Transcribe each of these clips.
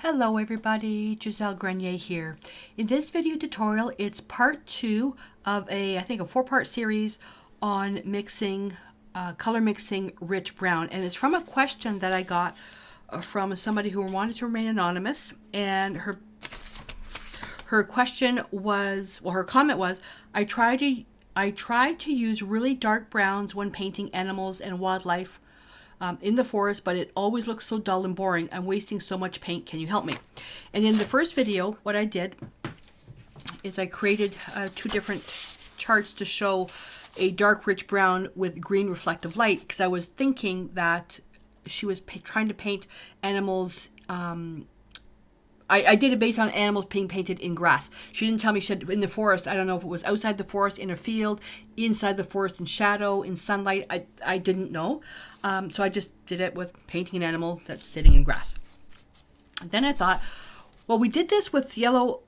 Hello everybody, Gisele Grenier here. In this video tutorial, it's part 2 of I think a 4-part series on mixing, color mixing rich brown. And it's from a question that I got from somebody who wanted to remain anonymous. And her question was, well, her comment was, I try to use really dark browns when painting animals and wildlife in the forest, but it always looks so dull and boring. I'm wasting so much paint. Can you help me? And in the first video, what I did is I created 2 different charts to show a dark rich brown with green reflective light, because I was thinking that she was trying to paint animals. I did it based on animals being painted in grass. She didn't tell me she had in the forest. I don't know if it was outside the forest, in a field, inside the forest, in shadow, in sunlight. I didn't know. So I just did it with painting an animal that's sitting in grass. And then I thought, well, we did this with yellow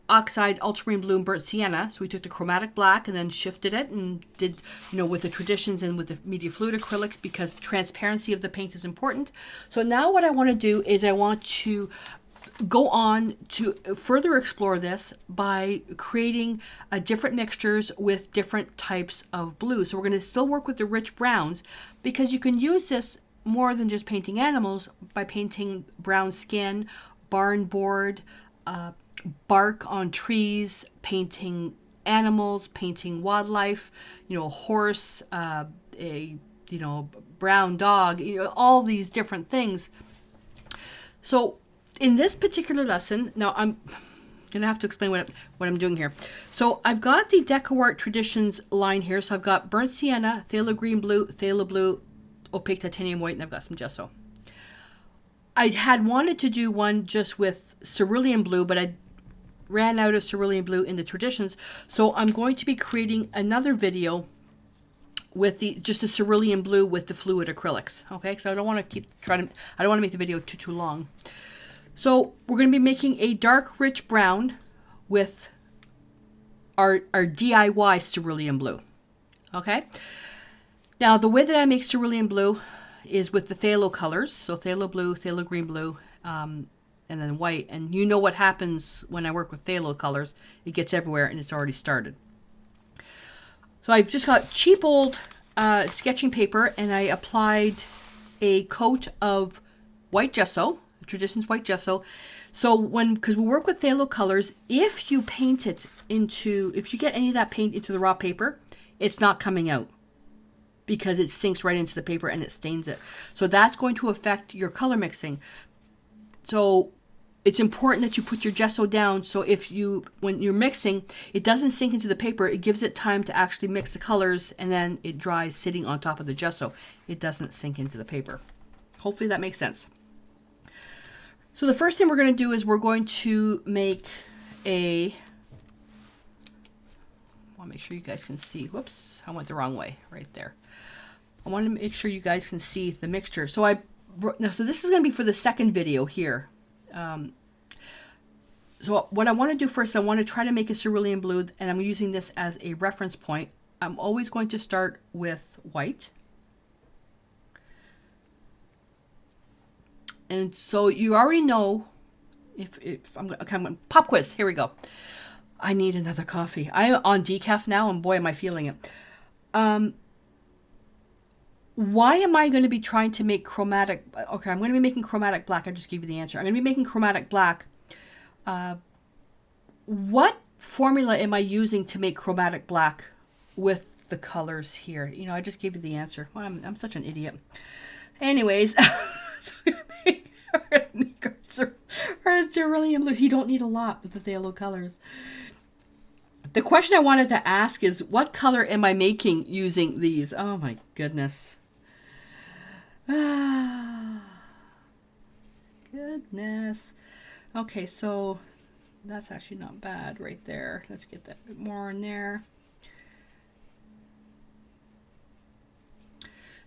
oxide, ultramarine blue, and burnt sienna. So we took the chromatic black and then shifted it and did, with the traditions and with the media fluid acrylics, because transparency of the paint is important. So now what I want to do is I want to go on to further explore this by creating different mixtures with different types of blue. So we're going to still work with the rich browns, because you can use this more than just painting animals by painting brown skin, barn board, bark on trees, painting animals, painting wildlife, a horse, a brown dog, all these different things. So in this particular lesson, now I'm gonna have to explain what I'm doing here. So I've got the DecoArt Traditions line here. So I've got burnt sienna, phthalo green blue, phthalo blue, opaque titanium white, and I've got some gesso. I had wanted to do one just with cerulean blue, but I ran out of cerulean blue in the Traditions. So I'm going to be creating another video with just the cerulean blue with the fluid acrylics. Okay, so I don't want to I don't want to make the video too long. So we're going to be making a dark rich brown with our DIY cerulean blue. Okay. Now the way that I make cerulean blue is with the phthalo colors. So phthalo blue, phthalo green blue, and then white. And you know what happens when I work with phthalo colors. It gets everywhere and it's already started. So I've just got cheap old sketching paper, and I applied a coat of white gesso, Traditions white gesso. So because we work with phthalo colors, if you paint it if you get any of that paint into the raw paper, it's not coming out, because it sinks right into the paper and it stains it. So that's going to affect your color mixing. So it's important that you put your gesso down, so when you're mixing, it doesn't sink into the paper. It gives it time to actually mix the colors, and then it dries sitting on top of the gesso. It doesn't sink into the paper. Hopefully that makes sense. So the first thing we're going to do is we're going to make I want to make sure you guys can see. Whoops, I went the wrong way right there. I want to make sure you guys can see the mixture. So so this is going to be for the second video here. So what I want to do first, I want to try to make a cerulean blue, and I'm using this as a reference point. I'm always going to start with white. And so you already know, if I'm going pop quiz, here we go. I need another coffee. I'm on decaf now, and boy, am I feeling it. Why am I going to be trying to make chromatic? Okay, I'm going to be making chromatic black. I just gave you the answer. I'm going to be making chromatic black. What formula am I using to make chromatic black with the colors here? I just gave you the answer. Well, I'm such an idiot. Anyways, cerulean blue. You don't need a lot with the phthalo colors. The question I wanted to ask is, what color am I making using these? Oh my goodness. Goodness. Okay, so that's actually not bad right there. Let's get that bit more in there.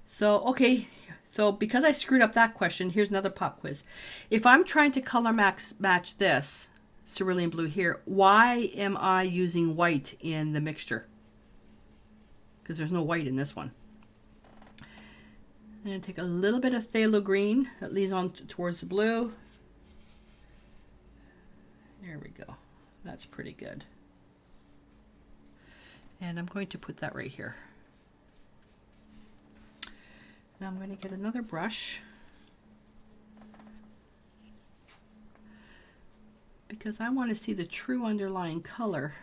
So, okay. So because I screwed up that question, here's another pop quiz. If I'm trying to color match this cerulean blue here, why am I using white in the mixture? Because there's no white in this one. I'm going to take a little bit of phthalo green that leads on towards the blue. that's pretty good. And I'm going to put that right here. Now I'm going to get another brush, because I want to see the true underlying color.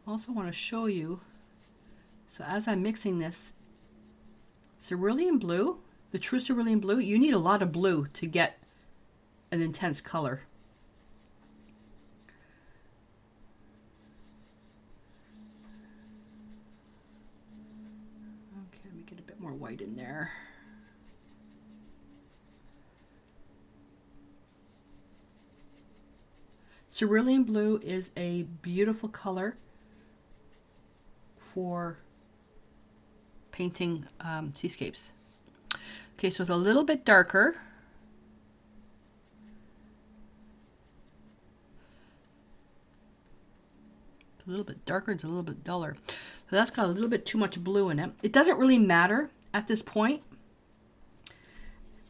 I also want to show you, so as I'm mixing this, cerulean blue, the true cerulean blue, you need a lot of blue to get an intense color. Okay, let me get a bit more white in there. Cerulean blue is a beautiful color for painting seascapes. Okay, so it's a little bit darker. A little bit darker, it's a little bit duller. So that's got a little bit too much blue in it. It doesn't really matter at this point,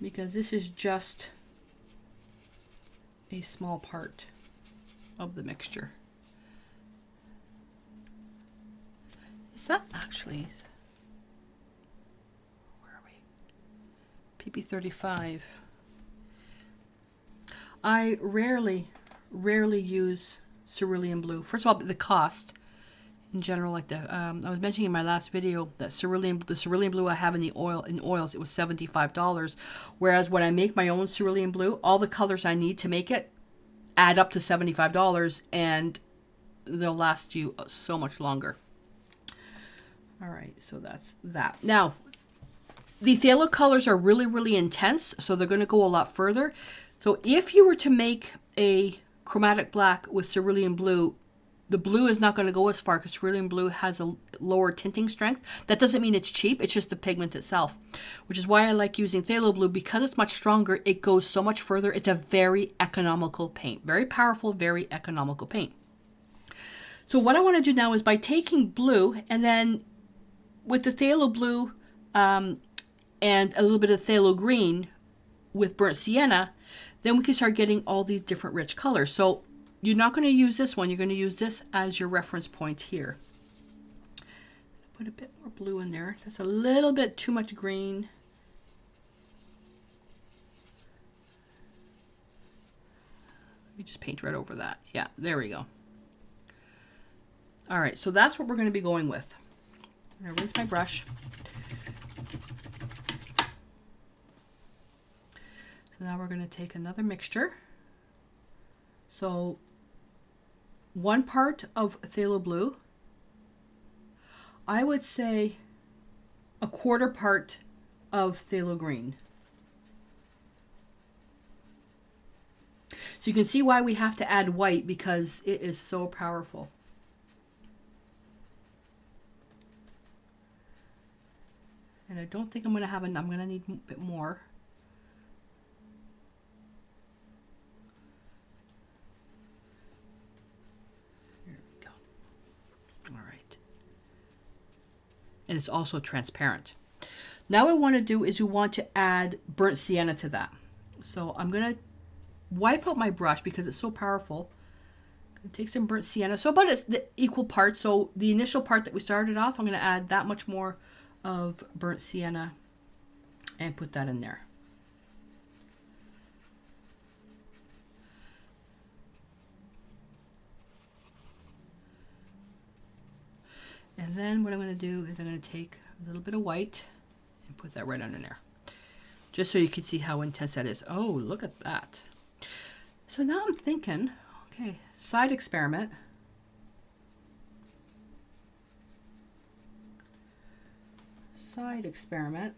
because this is just a small part of the mixture. Is that actually, where are we? PP35. I rarely use cerulean blue. First of all, the cost in general, like the I was mentioning in my last video that the cerulean blue I have in oils, it was $75. Whereas when I make my own cerulean blue, all the colors I need to make it add up to $75, and they'll last you so much longer. All right, so that's that. Now, the phthalo colors are really, really intense, so they're going to go a lot further. So if you were to make a chromatic black with cerulean blue, the blue is not going to go as far because cerulean blue has a lower tinting strength. That doesn't mean it's cheap, it's just the pigment itself, which is why I like using phthalo blue, because it's much stronger. It goes so much further. It's a very economical paint, very powerful, very economical paint. So what I want to do now is, by taking blue and then with the phthalo blue and a little bit of phthalo green with burnt sienna, then we can start getting all these different rich colors. So you're not going to use this one. You're going to use this as your reference point here. Put a bit more blue in there. That's a little bit too much green. Let me just paint right over that. Yeah, there we go. All right, so that's what we're going to be going with. I'm going to rinse my brush. So now we're going to take another mixture. So 1 part of phthalo blue, I would say 1/4 part of phthalo green. So you can see why we have to add white, because it is so powerful. And I don't think I'm going to have enough. I'm going to need a bit more. Here we go. All right. And it's also transparent. Now what we want to do is we want to add burnt sienna to that. So I'm going to wipe out my brush because it's so powerful. I'm going to take some burnt sienna. So about the equal parts. So the initial part that we started off, I'm going to add that much more of burnt sienna and put that in there. And then what I'm going to do is I'm going to take a little bit of white and put that right under there, just so you can see how intense that is. Oh, look at that. So now I'm thinking, okay, side experiment. Side experiment.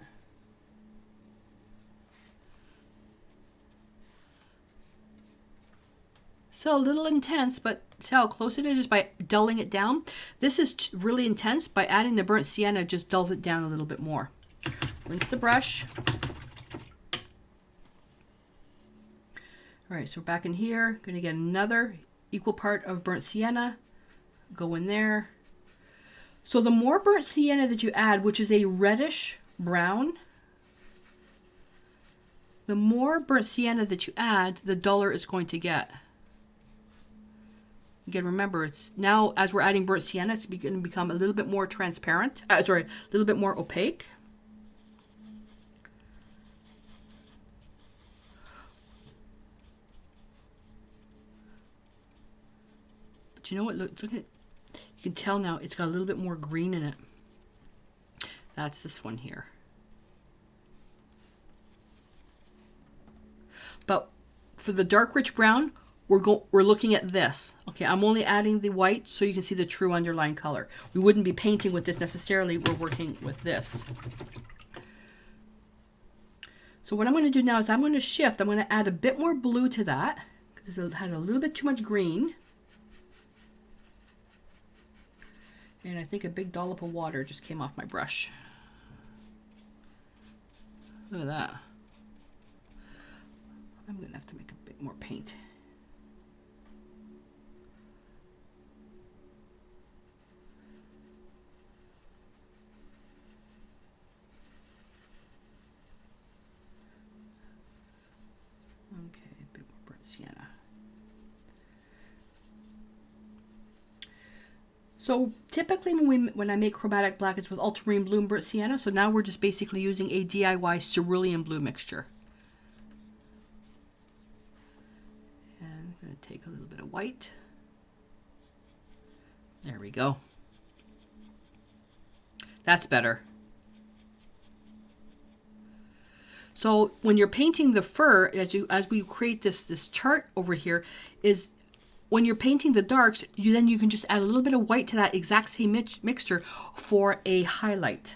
So a little intense, but see how close it is just by dulling it down. This is really intense. By adding the burnt sienna, it just dulls it down a little bit more. Rinse the brush. All right, so we're back in here. Going to get another equal part of burnt sienna. Go in there. So the more burnt sienna that you add, which is a reddish brown, the more burnt sienna that you add, the duller it's going to get. Again, remember, it's now, as we're adding burnt sienna, it's going to become a little bit more transparent. Sorry, a little bit more opaque. But you know what? Look at it. You can tell now it's got a little bit more green in it. That's this one here. But for the dark rich brown, we're looking at this. Okay, I'm only adding the white so you can see the true underlying color. We wouldn't be painting with this necessarily. We're working with this. So what I'm going to do now is I'm going to shift. I'm going to add a bit more blue to that because it had a little bit too much green. And I think a big dollop of water just came off my brush. Look at that. I'm going to have to make a bit more paint. Okay, a bit more burnt sienna. So typically when I make chromatic black, it's with ultramarine blue and burnt sienna. So now we're just basically using a DIY cerulean blue mixture. And I'm going to take a little bit of white. There we go. That's better. So when you're painting the fur, as we create this chart over here, is when you're painting the darks, you can just add a little bit of white to that exact same mixture for a highlight.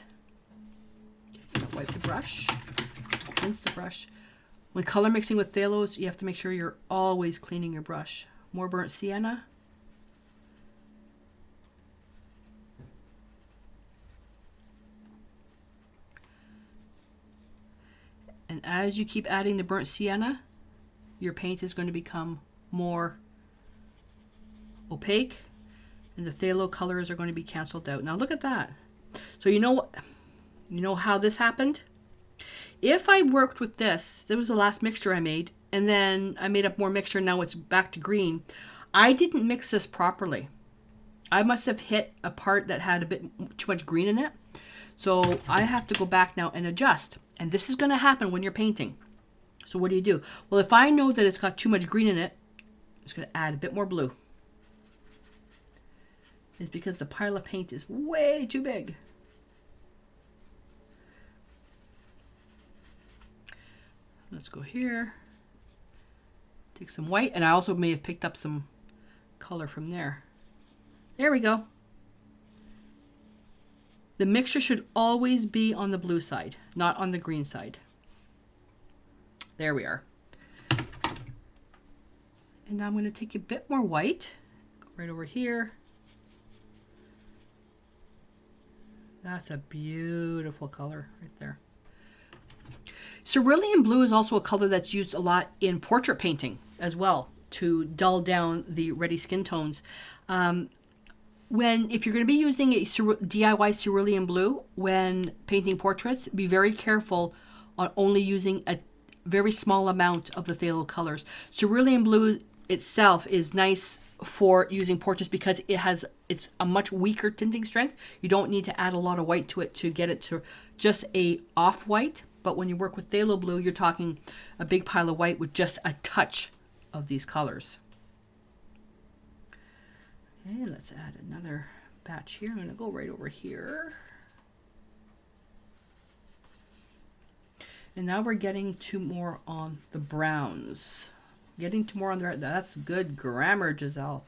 Wipe the brush, rinse the brush. When color mixing with phthalos, you have to make sure you're always cleaning your brush. More burnt sienna. And as you keep adding the burnt sienna, your paint is going to become more opaque and the phthalo colors are going to be canceled out. Now look at that. So you know how this happened? If I worked with this was the last mixture I made, and then I made up more mixture, now it's back to green. I didn't mix this properly. I must have hit a part that had a bit too much green in it. So I have to go back now and adjust. And this is going to happen when you're painting. So what do? Well, if I know that it's got too much green in it, I'm just going to add a bit more blue. It's because the pile of paint is way too big. Let's go here. Take some white, and I also may have picked up some color from there. There we go. The mixture should always be on the blue side, not on the green side. There we are. And now I'm going to take a bit more white, go right over here. That's a beautiful color right there. Cerulean blue is also a color that's used a lot in portrait painting as well to dull down the reddy skin tones. If you're going to be using a DIY cerulean blue when painting portraits, be very careful on only using a very small amount of the phthalo colors. Cerulean blue itself is nice for using portraits because it's a much weaker tinting strength. You don't need to add a lot of white to it to get it to just a off-white. But when you work with phthalo blue, you're talking a big pile of white with just a touch of these colors. Okay, let's add another batch here. I'm going to go right over here. And now we're getting to more on the browns. Getting to more on the, that's good grammar, Gisele.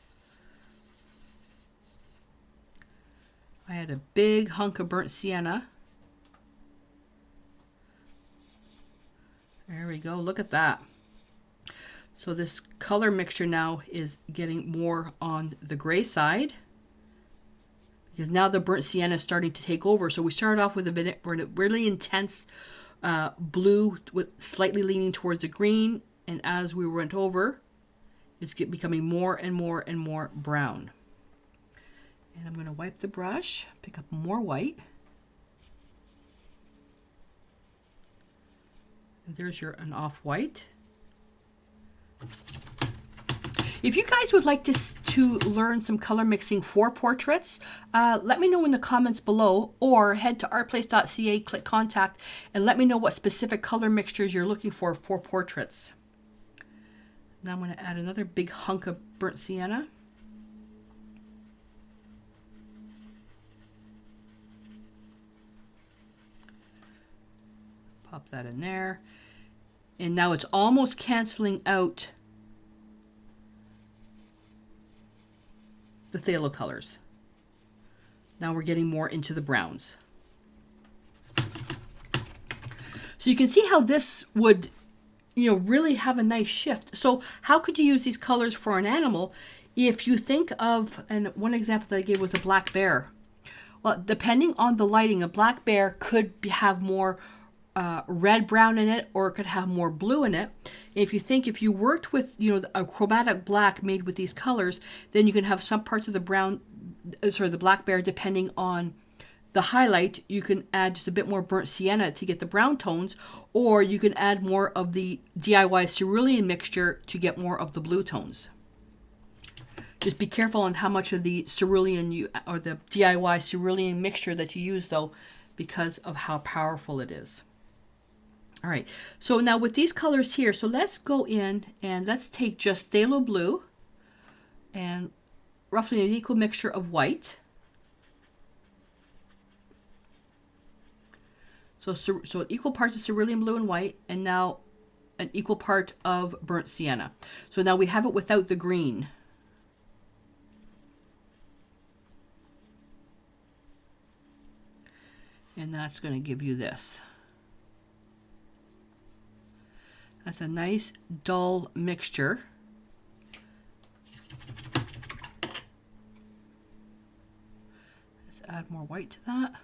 I had a big hunk of burnt sienna. There we go, look at that. So this color mixture now is getting more on the gray side because now the burnt sienna is starting to take over. So we started off with a really intense blue with slightly leaning towards the green, and as we went over, it's becoming more and more and more brown. And I'm going to wipe the brush, pick up more white. And there's an off-white. If you guys would like to learn some color mixing for portraits, let me know in the comments below, or head to artplace.ca, click contact, and let me know what specific color mixtures you're looking for portraits. Now I'm going to add another big hunk of burnt sienna. Pop that in there. And now it's almost canceling out the phthalo colors. Now we're getting more into the browns. So you can see how this would, really have a nice shift. So how could you use these colors for an animal? If you think of, and one example that I gave was a black bear. Well, depending on the lighting, a black bear could have more red brown in it, or it could have more blue in it. If you worked with a chromatic black made with these colors, then you can have some parts of the black bear, depending on the highlight, you can add just a bit more burnt sienna to get the brown tones, or you can add more of the DIY cerulean mixture to get more of the blue tones. Just be careful on how much of the cerulean or the DIY cerulean mixture that you use, though, because of how powerful it is. All right, so now with these colors here, so let's go in and let's take just phthalo blue and roughly an equal mixture of white. So equal parts of cerulean blue and white, and now an equal part of burnt sienna. So now we have it without the green. And that's going to give you this. That's a nice dull mixture. Let's add more white to that.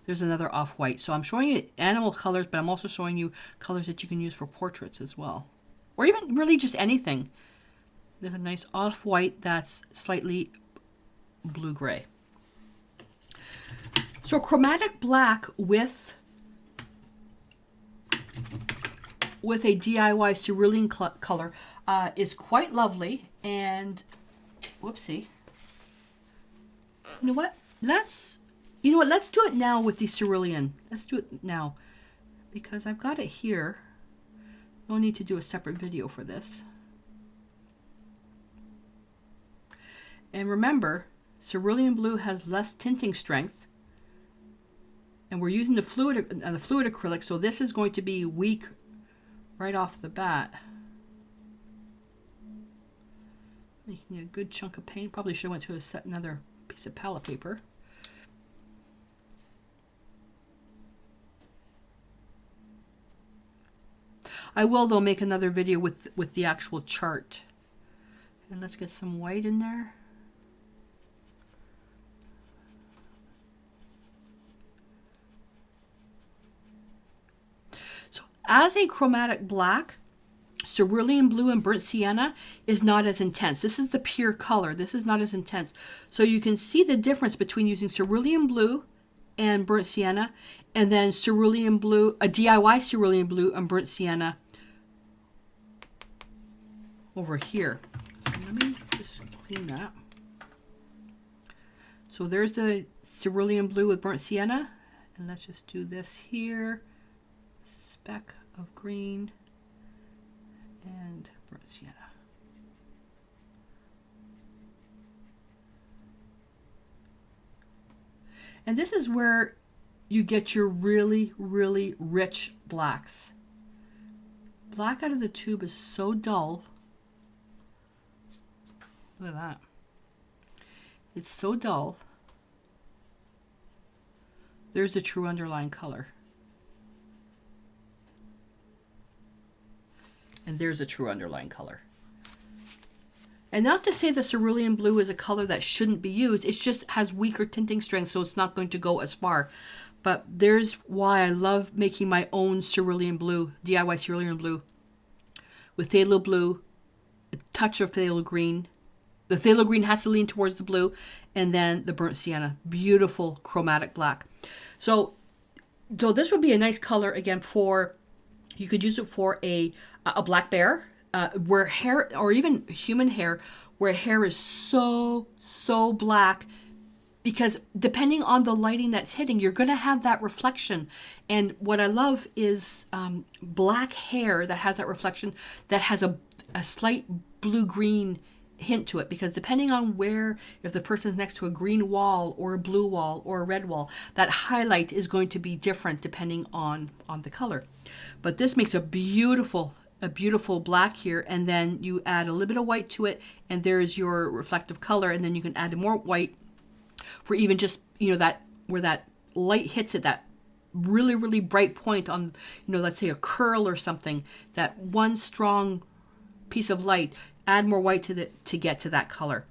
There's another off-white. So I'm showing you animal colors, but I'm also showing you colors that you can use for portraits as well. Or even really just anything. There's a nice off-white that's slightly blue-gray. So chromatic black with a DIY cerulean color is quite lovely. And whoopsie. You know what? Let's do it now with the cerulean. Let's do it now because I've got it here. No need to do a separate video for this. And remember, cerulean blue has less tinting strength. And we're using the fluid acrylic, so this is going to be weak right off the bat. Making a good chunk of paint. Probably should have went to another piece of palette paper. I will, though, make another video with the actual chart. And let's get some white in there. As a chromatic black, cerulean blue and burnt sienna is not as intense. This is the pure color. This is not as intense. So you can see the difference between using cerulean blue and burnt sienna, and then cerulean blue, a DIY cerulean blue and burnt sienna over here. Let me just clean that. So there's the cerulean blue with burnt sienna, and let's just do this here. Speck of green and burnt sienna. And this is where you get your really, really rich blacks. Black out of the tube is so dull. Look at that. It's so dull. There's the true underlying color. And there's a true underlying color. And not to say the cerulean blue is a color that shouldn't be used. It just has weaker tinting strength, so it's not going to go as far. But there's why I love making my own cerulean blue, DIY cerulean blue, with phthalo blue, a touch of phthalo green. The phthalo green has to lean towards the blue, and then the burnt sienna. Beautiful chromatic black. So this would be a nice color, again, for You could use it for a black bear, where hair, or even human hair, where hair is so black, because depending on the lighting that's hitting, you're going to have that reflection. And what I love is black hair that has that reflection, that has a slight blue-green hint to it, because depending on where, if the person's next to a green wall or a blue wall or a red wall, that highlight is going to be different depending on the color. But this makes a beautiful black here, and then you add a little bit of white to it, and there's your reflective color, and then you can add more white for even just, that where that light hits it, that really bright point on, let's say a curl or something, that one strong piece of light, add more white to get to that color.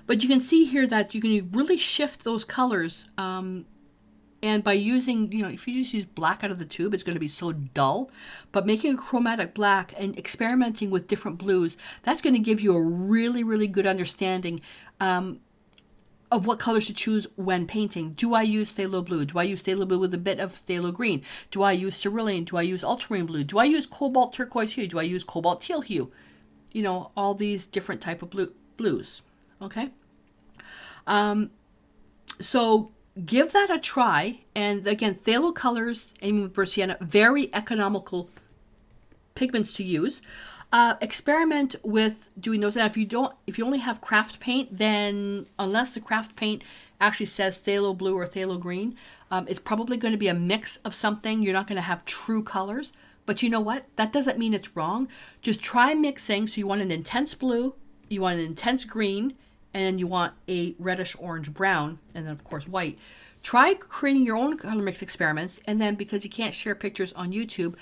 But you can see here that you can really shift those colors, and by using, if you just use black out of the tube, it's going to be so dull. But making a chromatic black and experimenting with different blues, that's going to give you a really good understanding of what colors to choose when painting. Do I use phthalo blue? Do I use phthalo blue with a bit of phthalo green? Do I use cerulean? Do I use ultramarine blue? Do I use cobalt turquoise hue? Do I use cobalt teal hue? All these different type of blues. Okay. So give that a try. And again, phthalo colors, and for Sienna, very economical pigments to use. Experiment with doing those. And if you only have craft paint, then unless the craft paint actually says phthalo blue or phthalo green, it's probably going to be a mix of something. You're not going to have true colors. But you know what? That doesn't mean it's wrong. Just try mixing. So you want an intense blue, you want an intense green, and then you want a reddish orange brown, and then of course white. Try creating your own color mix experiments, and then, because you can't share pictures on YouTube,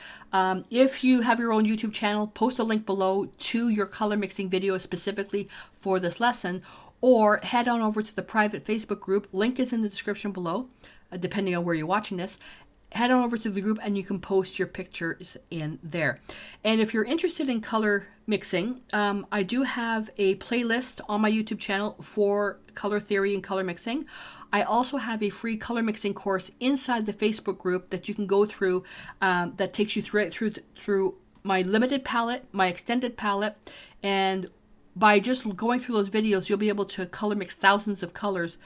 if you have your own YouTube channel, post a link below to your color mixing video specifically for this lesson, or head on over to the private Facebook group. Link is in the description below, depending on where you're watching this. Head on over to the group and you can post your pictures in there. And if you're interested in color mixing, I do have a playlist on my YouTube channel for color theory and color mixing. I also have a free color mixing course inside the Facebook group that you can go through, that takes you through my limited palette, my extended palette, and by just going through those videos, you'll be able to color mix thousands of colors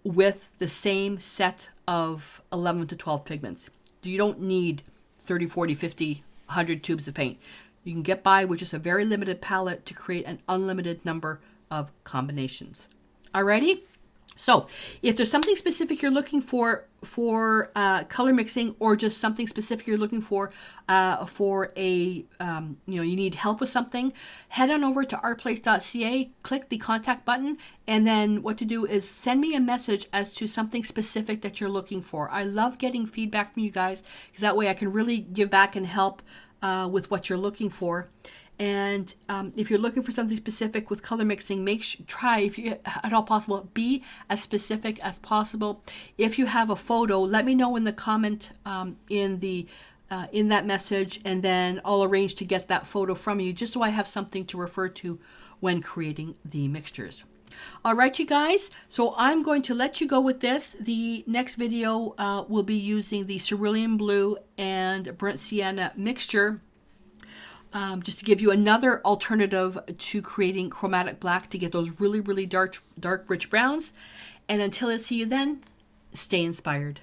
with the same set of 11 to 12 pigments. You don't need 30, 40, 50, 100 tubes of paint. You can get by with just a very limited palette to create an unlimited number of combinations. Alrighty? So if there's something specific you're looking for color mixing, or just something specific you're looking for you need help with something, head on over to artplace.ca, click the contact button, and then what to do is send me a message as to something specific that you're looking for. I love getting feedback from you guys, because that way I can really give back and help with what you're looking for. And if you're looking for something specific with color mixing, try, if you at all possible, be as specific as possible. If you have a photo, let me know in the comment in that message, and then I'll arrange to get that photo from you, just so I have something to refer to when creating the mixtures. All right, you guys, so I'm going to let you go with this. The next video will be using the Cerulean Blue and Burnt Sienna mixture, just to give you another alternative to creating chromatic black, to get those really dark rich browns. And until I see you then, stay inspired.